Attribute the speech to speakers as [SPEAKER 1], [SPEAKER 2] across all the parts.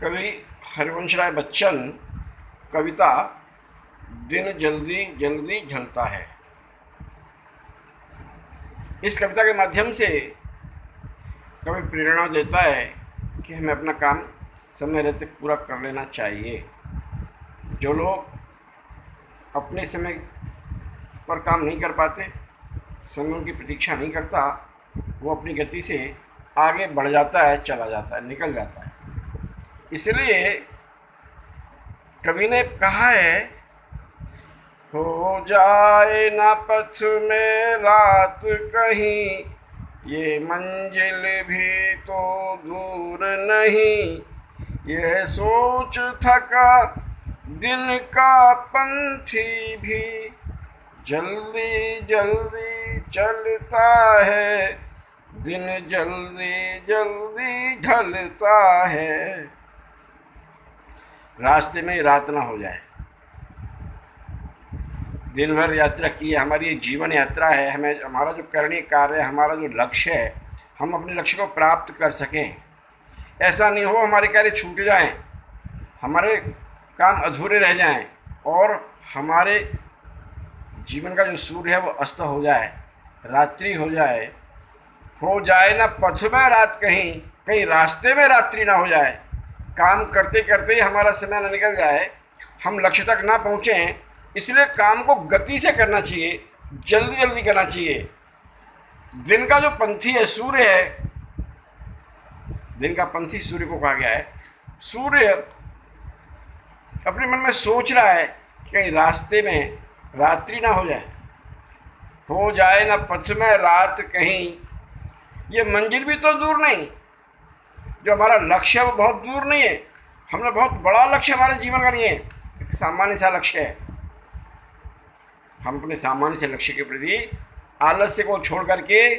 [SPEAKER 1] कवि हरिवंश राय बच्चन कविता दिन जल्दी जल्दी ढलता है। इस कविता के माध्यम से कवि प्रेरणा देता है कि हमें अपना काम समय रहते पूरा कर लेना चाहिए। जो लोग अपने समय पर काम नहीं कर पाते, समय की प्रतीक्षा नहीं करता, वो अपनी गति से आगे बढ़ जाता है, चला जाता है, निकल जाता है। इसलिए कवि ने कहा है, हो जाए ना पथ में रात कहीं, ये मंजिल भी तो दूर नहीं। यह सोच थका दिन का पंथी भी, जल्दी जल्दी चलता है, दिन जल्दी जल्दी ढलता है। रास्ते में रात ना हो जाए। दिन भर यात्रा की है, हमारी ये जीवन यात्रा है। हमें हमारा जो करणीय कार्य है, हमारा जो लक्ष्य है, हम अपने लक्ष्य को प्राप्त कर सकें। ऐसा नहीं हो हमारे कार्य छूट जाएं, हमारे काम अधूरे रह जाएं और हमारे जीवन का जो सूर्य है वो अस्त हो जाए, रात्रि हो जाए। हो जाए ना पथ में रात कहीं, कहीं रास्ते में रात्रि ना हो जाए। काम करते करते ही हमारा समय ना निकल जाए, हम लक्ष्य तक ना पहुँचें। इसलिए काम को गति से करना चाहिए, जल्दी जल्दी करना चाहिए। दिन का जो पंथी है, सूर्य है, दिन का पंथी सूर्य को कहा गया है। सूर्य अपने मन में सोच रहा है कि कहीं रास्ते में रात्रि ना हो जाए। हो जाए ना पथ में रात कहीं, ये मंजिल भी तो दूर नहीं। जो हमारा लक्ष्य है वो बहुत दूर नहीं है। हमने बहुत बड़ा लक्ष्य हमारे जीवन का नहीं है, एक सामान्य सा लक्ष्य है। हम अपने सामान्य से लक्ष्य के प्रति आलस्य को छोड़ करके,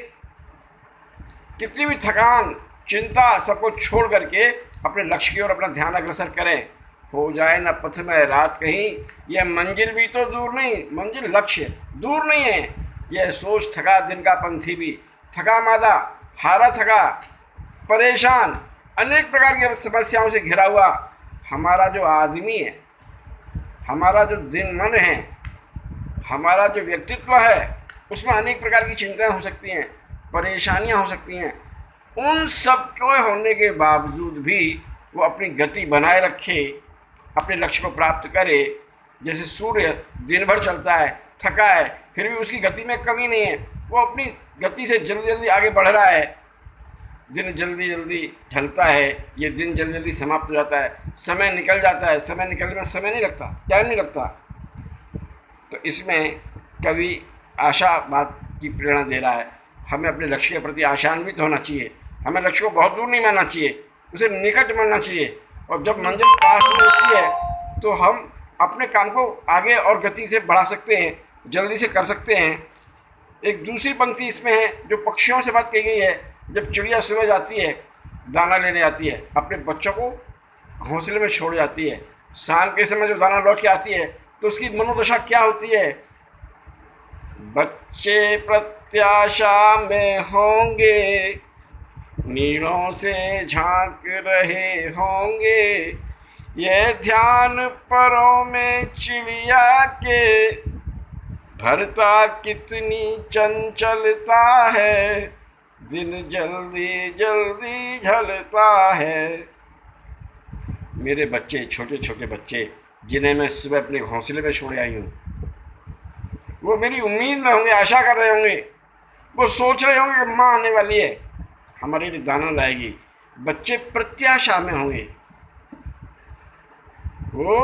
[SPEAKER 1] कितनी भी थकान, चिंता, सबको छोड़ करके अपने लक्ष्य की ओर अपना ध्यान अग्रसर करें। हो जाए ना पथ में रात कहीं, यह मंजिल भी तो दूर नहीं। मंजिल लक्ष्य दूर नहीं है। यह सोच थका दिन का पंथी भी, थका मादा, हारा थका, परेशान, अनेक प्रकार की समस्याओं से घिरा हुआ हमारा जो आदमी है, हमारा जो दिन मन है, हमारा जो व्यक्तित्व है, उसमें अनेक प्रकार की चिंताएं हो सकती हैं, परेशानियां हो सकती हैं। उन सब के होने के बावजूद भी वो अपनी गति बनाए रखे, अपने लक्ष्य को प्राप्त करे। जैसे सूर्य दिन भर चलता है, थका है, फिर भी उसकी गति में कमी नहीं है, वो अपनी गति से जल्दी जल्दी आगे बढ़ रहा है। दिन जल्दी जल्दी ढलता है, ये दिन जल्दी जल्दी समाप्त हो जाता है, समय निकल जाता है। समय निकलने में समय नहीं लगता, टाइम नहीं लगता। तो इसमें कवि आशावाद की प्रेरणा दे रहा है। हमें अपने लक्ष्य के प्रति आशान्वित होना चाहिए। हमें लक्ष्य को बहुत दूर नहीं मानना चाहिए, उसे निकट मानना चाहिए। और जब मंजिल पास में होती है तो हम अपने काम को आगे और गति से बढ़ा सकते हैं, जल्दी से कर सकते हैं। एक दूसरी पंक्ति इसमें है जो पक्षियों से बात कही गई है। जब चिड़िया सुबह जाती है, दाना लेने जाती है, अपने बच्चों को घोंसले में छोड़ जाती है, शाम के समय जब दाना लौट के आती है तो उसकी मनोदशा क्या होती है। बच्चे प्रत्याशा में होंगे, नीड़ों से झांक रहे होंगे। ये ध्यान परों में चिड़िया के, भरता कितनी चंचलता है, दिन जल्दी जल्दी ढलता है। मेरे बच्चे, छोटे छोटे बच्चे जिन्हें मैं सुबह अपने घोंसले में छोड़ आई हूँ, वो मेरी उम्मीद में होंगे, आशा कर रहे होंगे, वो सोच रहे होंगे कि माँ आने वाली है, हमारे लिए दाना लाएगी। बच्चे प्रत्याशा में होंगे, वो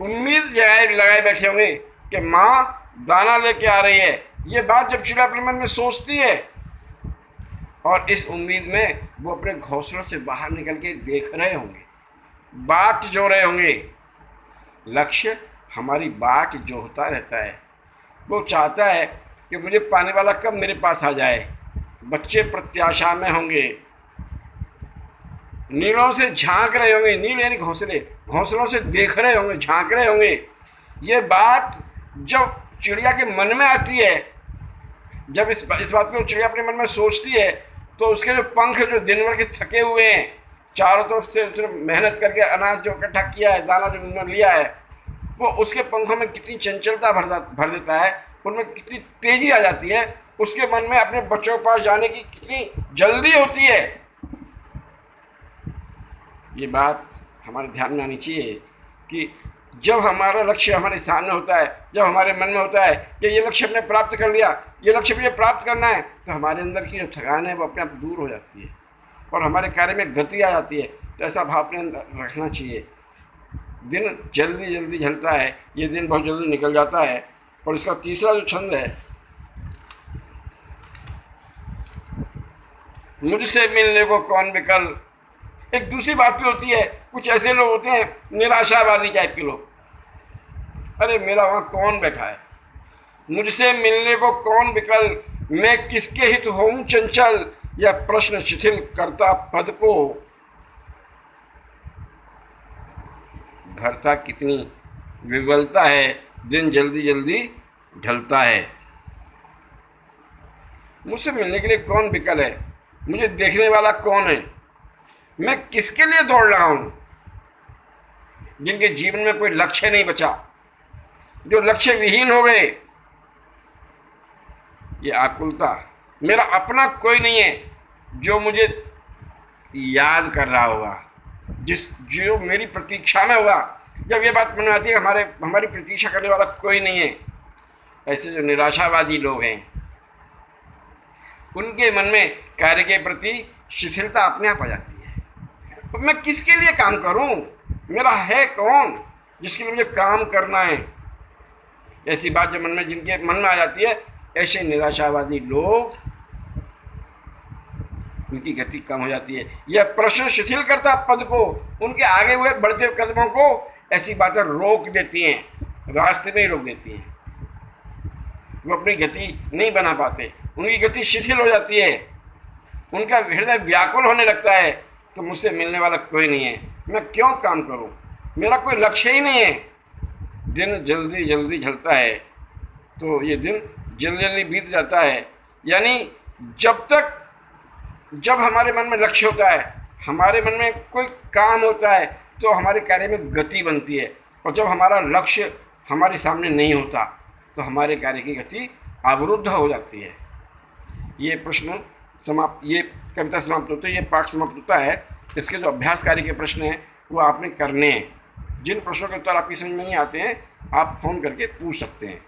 [SPEAKER 1] उम्मीद लगाए बैठे होंगे कि माँ दाना लेके आ रही है। ये बात जब चिड़िया अपने मन में सोचती है और इस उम्मीद में वो अपने घोंसलों से बाहर निकल के देख रहे होंगे, बाट जो रहे होंगे। लक्ष्य हमारी बाट जो होता रहता है, वो चाहता है कि मुझे पाने वाला कब मेरे पास आ जाए। बच्चे प्रत्याशा में होंगे, नीड़ों से झांक रहे होंगे, नीड़ यानी घोंसले, घोंसलों से देख रहे होंगे, झांक रहे होंगे। ये बात जब चिड़िया के मन में आती है, जब इस बात को चिड़िया अपने मन में सोचती है, तो उसके जो पंख जो दिन भर के थके हुए हैं, चारों तरफ से उसने मेहनत करके अनाज जो इकट्ठा किया है, दाना जो उन्होंने लिया है, वो उसके पंखों में कितनी चंचलता भर देता है, उनमें कितनी तेजी आ जाती है, उसके मन में अपने बच्चों के पास जाने की कितनी जल्दी होती है। ये बात हमारे ध्यान में आनी चाहिए कि जब हमारा लक्ष्य हमारे सामने होता है, जब हमारे मन में होता है कि ये लक्ष्य हमने प्राप्त कर लिया, ये लक्ष्य मुझे प्राप्त करना है, तो हमारे अंदर की जो थकान है वो अपने आप दूर हो जाती है और हमारे कार्य में गति आ जाती है। तो ऐसा भाव अपने अंदर रखना चाहिए। दिन जल्दी जल्दी ढलता है, ये दिन बहुत जल्दी निकल जाता है। और इसका तीसरा जो छंद है, मुझसे मिलने को कौन विकल। एक दूसरी बात भी होती है, कुछ ऐसे लोग होते हैं निराशावादी टाइप के लोग, अरे मेरा वहाँ कौन बैठा है, मुझसे मिलने को कौन विकल, मैं किसके हित होऊं चंचल, या प्रश्न शिथिल करता पद को। भरता कितनी विवलता है, दिन जल्दी जल्दी ढलता है। मुझसे मिलने के लिए कौन विकल है, मुझे देखने वाला कौन है, मैं किसके लिए दौड़ रहा हूं। जिनके जीवन में कोई लक्ष्य नहीं बचा, जो लक्ष्य विहीन हो गए, ये आकुलता, मेरा अपना कोई नहीं है जो मुझे याद कर रहा होगा, जो मेरी प्रतीक्षा में होगा। जब ये बात मन में आती है हमारी प्रतीक्षा करने वाला कोई नहीं है, ऐसे जो निराशावादी लोग हैं, उनके मन में कार्य के प्रति शिथिलता अपने आप आ जाती है। तो मैं किसके लिए काम करूं, मेरा है कौन जिसके लिए मुझे काम करना है। ऐसी बात जो जिनके मन में आ जाती है, ऐसे निराशावादी लोग, उनकी गति कम हो जाती है। यह प्रश्न शिथिल करता पद को, उनके आगे हुए बढ़ते कदमों को ऐसी बातें रोक देती हैं, रास्ते में ही रोक देती हैं। वो अपनी गति नहीं बना पाते, उनकी गति शिथिल हो जाती है, उनका हृदय व्याकुल होने लगता है। तो मुझसे मिलने वाला कोई नहीं है, मैं क्यों काम करूं, मेरा कोई लक्ष्य ही नहीं है। दिन जल्दी जल्दी ढलता है, तो ये दिन जल्दी जल्दी बीत जाता है। यानी जब हमारे मन में लक्ष्य होता है, हमारे मन में कोई काम होता है, तो हमारे कार्य में गति बनती है। और जब हमारा लक्ष्य हमारे सामने नहीं होता, तो हमारे कार्य की गति अवरुद्ध हो जाती है। ये प्रश्न समाप्त, ये कविता समाप्त होती है, ये पाठ समाप्त होता है। इसके जो अभ्यास कार्य के प्रश्न हैं वो आपने करने हैं। जिन प्रश्नों के उत्तर आपकी समझ में नहीं आते हैं, आप फ़ोन करके पूछ सकते हैं।